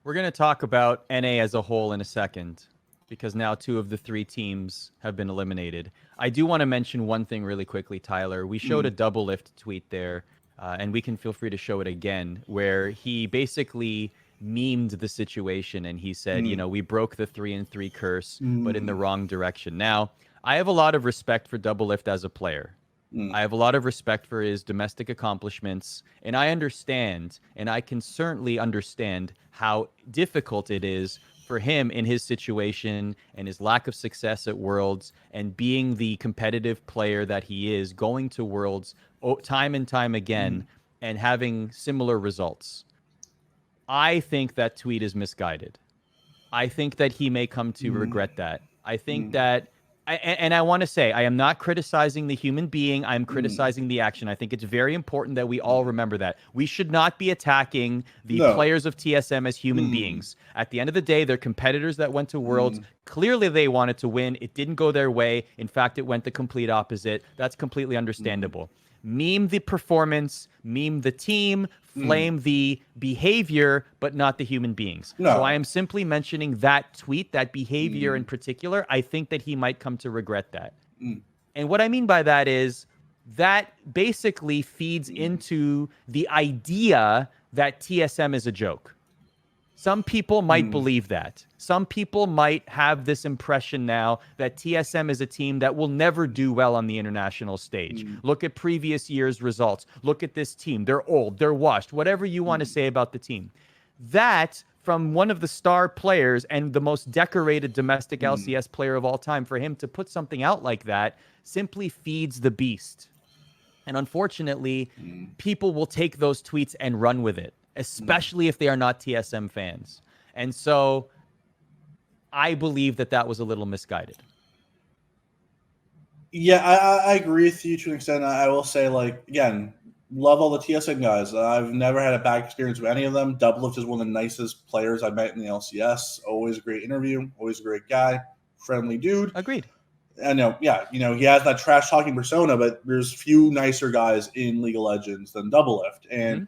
We're going to talk about NA as a whole in a second, because now 2 of the 3 teams have been eliminated. I do want to mention one thing really quickly, Tyler. We showed a double lift tweet there, and we can feel free to show it again, where he basically memed the situation and he said, we broke the 3-3 curse, but in the wrong direction. Now, I have a lot of respect for double lift as a player. I have a lot of respect for his domestic accomplishments, and I understand, and I can certainly understand how difficult it is for him in his situation and his lack of success at Worlds and being the competitive player that he is, going to Worlds time and time again and having similar results. I think that tweet is misguided. I think that he may come to regret that. I think that, I want to say, I am not criticizing the human being. I'm criticizing the action. I think it's very important that we all remember that. We should not be attacking the players of TSM as human beings. At the end of the day, they're competitors that went to Worlds. Clearly, they wanted to win. It didn't go their way. In fact, it went the complete opposite. That's completely understandable. Meme the performance, meme the team, flame the behavior, but not the human beings. So I am simply mentioning that tweet, that behavior in particular. I think that he might come to regret that. And what I mean by that is that basically feeds into the idea that TSM is a joke. Some people might believe that. Some people might have this impression now that TSM is a team that will never do well on the international stage. Look at previous year's results. Look at this team. They're old. They're washed. Whatever you want to say about the team. That, from one of the star players and the most decorated domestic LCS player of all time, for him to put something out like that simply feeds the beast. And unfortunately, people will take those tweets and run with it, especially if they are not TSM fans. And so I believe that that was a little misguided. Yeah, I agree with you to an extent. I will say, again, love all the TSM guys. I've never had a bad experience with any of them. Doublelift is one of the nicest players I've met in the LCS. Always a great interview. Always a great guy. Friendly dude. Agreed. I know, he has that trash-talking persona, but there's few nicer guys in League of Legends than Doublelift. And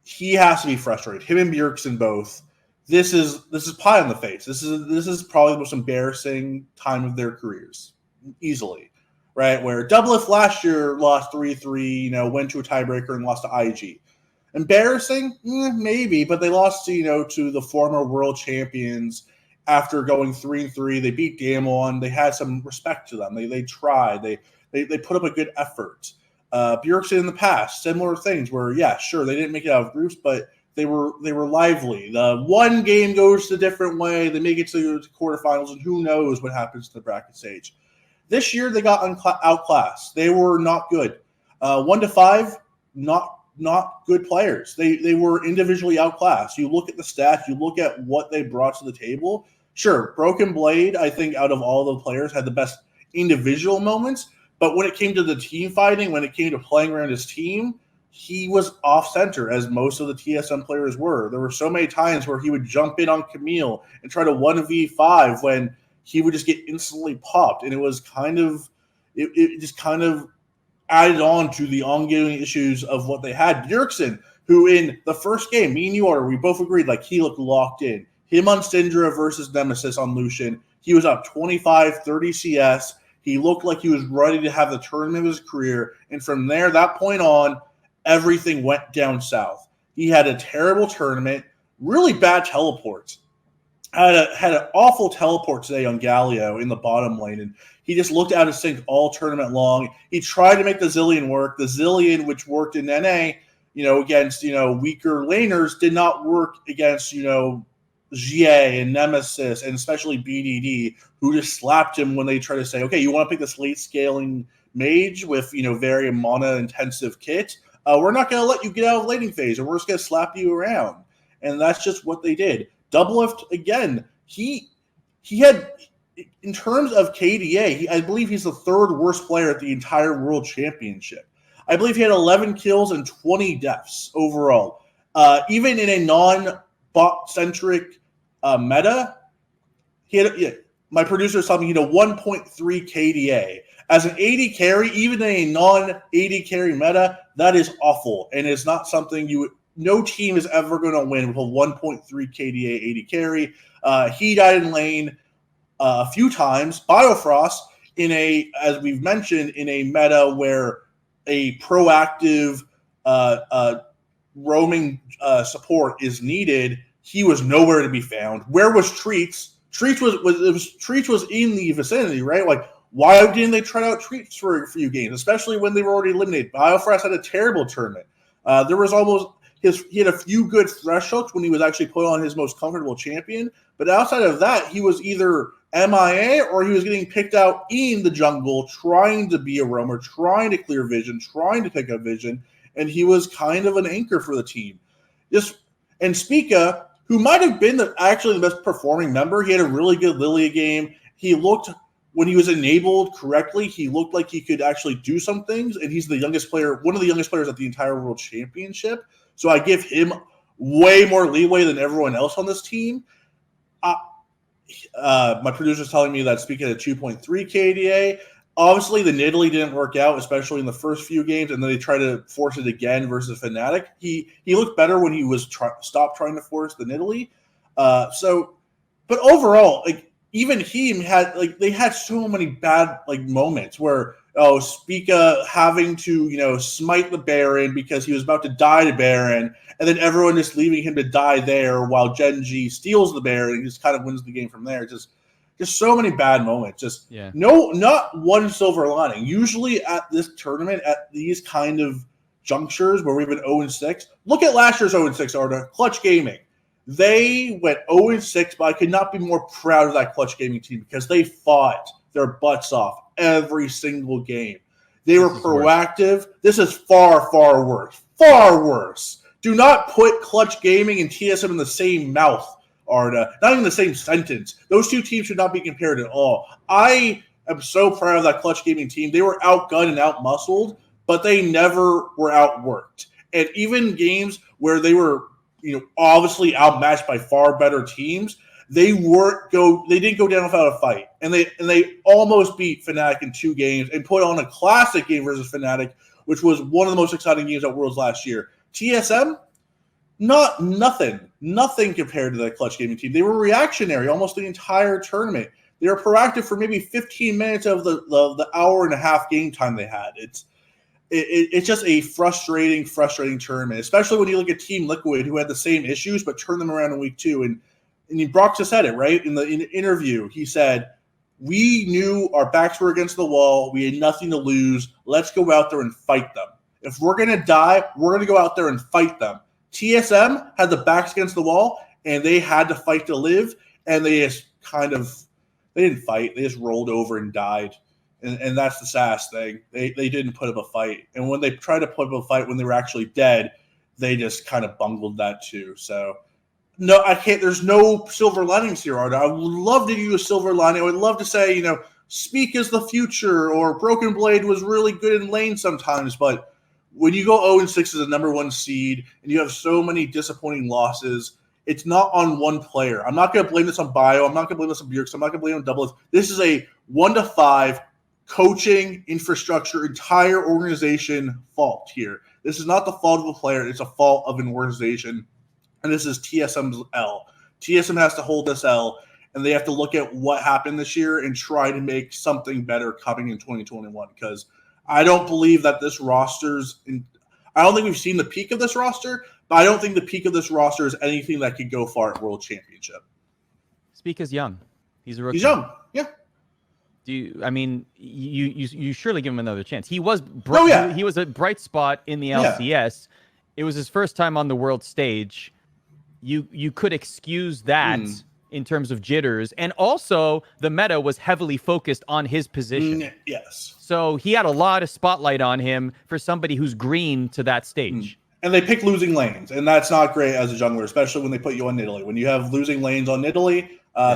he has to be frustrated. Him and Bjergsen both. This is pie on the face. This is probably the most embarrassing time of their careers, easily, right? Where Doublelift last year lost 3-3, went to a tiebreaker and lost to IG. Embarrassing, maybe, but they lost to the former world champions after going 3-3. They beat Damwon. They had some respect to them. They tried. They put up a good effort. Bjergsen in the past, similar things where, sure, they didn't make it out of groups, but they were lively. The one game goes a different way. They make it to the quarterfinals, and who knows what happens to the bracket stage. This year, they got outclassed. They were not good. 1-5, not good players. They were individually outclassed. You look at the stats. You look at what they brought to the table. Sure, Broken Blade, I think, out of all the players, had the best individual moments. But when it came to the team fighting, when it came to playing around his team, he was off-center, as most of the TSM players were. There were so many times where he would jump in on Camille and try to 1v5 when he would just get instantly popped. And it was it just kind of added on to the ongoing issues of what they had. Bjergsen, who in the first game, me and you we both agreed, he looked locked in. Him on Syndra versus Nemesis on Lucian, he was up 25-30 CS. He looked like he was ready to have the tournament of his career. And from there, that point on, everything went down south. He had a terrible tournament, really bad teleports. Had an awful teleport today on Galio in the bottom lane, and he just looked out of sync all tournament long. He tried to make the Zillion work. The Zillion, which worked in NA, against, weaker laners, did not work against, GA and Nemesis, and especially BDD, who just slapped him when they try to say, okay, you want to pick this late scaling mage with, very mana-intensive kit? We're not going to let you get out of laning phase, and we're just going to slap you around. And that's just what they did. Doublelift, again, he had, in terms of KDA, I believe he's the third worst player at the entire World Championship. I believe he had 11 kills and 20 deaths overall. Even in a non-bot-centric meta, he had, my producer is telling me he had a 1.3 KDA. As an AD carry, even in a non-AD carry meta, that is awful, and it's not something you would no team is ever going to win with a 1.3 KDA 80 carry. He died in lane a few times. Biofrost as we've mentioned, in a meta where a proactive roaming support is needed, he was nowhere to be found. Where was Treats? Treats was in the vicinity, right? Like, why didn't they try out Treats for a few games, especially when they were already eliminated? Biofrost had a terrible tournament. He had a few good thresh hooks when he was actually put on his most comfortable champion, but outside of that, he was either MIA or he was getting picked out in the jungle, trying to be a roamer, trying to clear vision, trying to pick up vision, and he was kind of an anchor for the team. And Spica, who might have been actually the best performing member, he had a really good Lilia game. When he was enabled correctly, he looked like he could actually do some things, and he's one of the youngest players at the entire World Championship. So I give him way more leeway than everyone else on this team. My producer's telling me that Spica had a 2.3 KDA. Obviously, the Nidalee didn't work out, especially in the first few games, and then they tried to force it again versus Fnatic. He looked better when he was stopped trying to force the Nidalee. But overall, even he they had so many bad moments where Spica having to smite the Baron because he was about to die to Baron, and then everyone just leaving him to die there while Genji steals the Baron and just kind of wins the game from there. Just so many bad moments. Not one silver lining. Usually at this tournament, at these kind of junctures where we've been 0-6, look at last year's 0-6, Arda, Clutch Gaming. They went 0-6, but I could not be more proud of that Clutch Gaming team because they fought their butts off every single game. They were proactive. This is far, far worse. Far worse. Do not put Clutch Gaming and TSM in the same mouth, Arda. Not even the same sentence. Those two teams should not be compared at all. I am so proud of that Clutch Gaming team. They were outgunned and outmuscled, but they never were outworked. And even games where they were obviously outmatched by far better teams, they didn't go down without a fight. And they almost beat Fnatic in 2 games and put on a classic game versus Fnatic, which was one of the most exciting games at Worlds last year. TSM, nothing compared to that Clutch Gaming team. They were reactionary almost the entire tournament. They were proactive for maybe 15 minutes of the hour and a half game time they had. It's just a frustrating tournament, especially when you look at Team Liquid, who had the same issues but turned them around in week 2. And Brock just said it, right? In the interview, he said, we knew our backs were against the wall. We had nothing to lose. Let's go out there and fight them. If we're going to die, we're going to go out there and fight them. TSM had the backs against the wall, and they had to fight to live, and they just they didn't fight. They just rolled over and died. And that's the sass thing. They didn't put up a fight. And when they tried to put up a fight when they were actually dead, they just kind of bungled that too. So, no, I can't. There's no silver linings here, Arda. I would love to use a silver lining. I would love to say, Speak is the future, or Broken Blade was really good in lane sometimes. But when you go 0-6 as a number 1 seed and you have so many disappointing losses, it's not on one player. I'm not going to blame this on Bio. I'm not going to blame this on Bjergsen. I'm not going to blame it on Double. This is a 1 to 5 coaching, infrastructure, entire organization fault here. This is not the fault of a player. It's a fault of an organization. And this is TSM's L. TSM has to hold this L, and they have to look at what happened this year and try to make something better coming in 2021. Because I don't believe that this I don't think we've seen the peak of this roster, but I don't think the peak of this roster is anything that could go far at World Championship. Speak is young. He's a rookie. He's young, yeah. You surely give him another chance. He was he was a bright spot in the LCS. Yeah. It was his first time on the world stage. You could excuse that in terms of jitters, and also the meta was heavily focused on his position. Yes. So he had a lot of spotlight on him for somebody who's green to that stage. And they pick losing lanes, and that's not great as a jungler, especially when they put you on Nidalee. When you have losing lanes on Nidalee,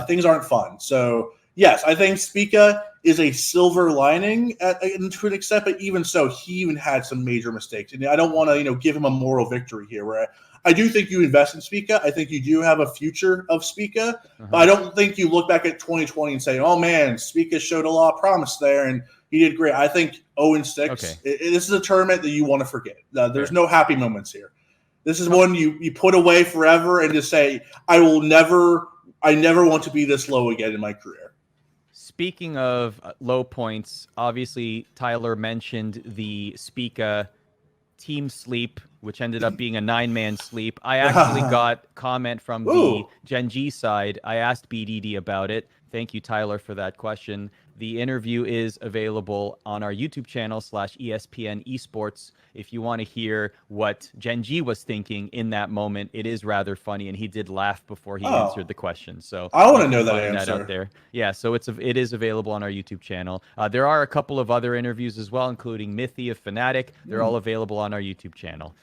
things aren't fun. So yes, I think Spica is a silver lining to an extent, but even so, he even had some major mistakes. And I don't want to, give him a moral victory here. Where I do think you invest in Spica. I think you do have a future of Spica, but I don't think you look back at 2020 and say, "Oh man, Spica showed a lot of promise there, and he did great." I think 0-6. Okay. This is a tournament that you want to forget. There's no happy moments here. This is one you put away forever and just say, I never want to be this low again in my career. Speaking of low points, obviously Tyler mentioned the Spica team sleep, which ended up being a 9-man sleep. I actually got comment from the Gen G side. I asked BDD about it. Thank you, Tyler, for that question. The interview is available on our YouTube channel /ESPN Esports. If you want to hear what Gen G was thinking in that moment, it is rather funny, and he did laugh before he answered the question. So I want to know that answer. Out there. Yeah, so it is available on our YouTube channel. There are a couple of other interviews as well, including Mithy of Fnatic. They're all available on our YouTube channel.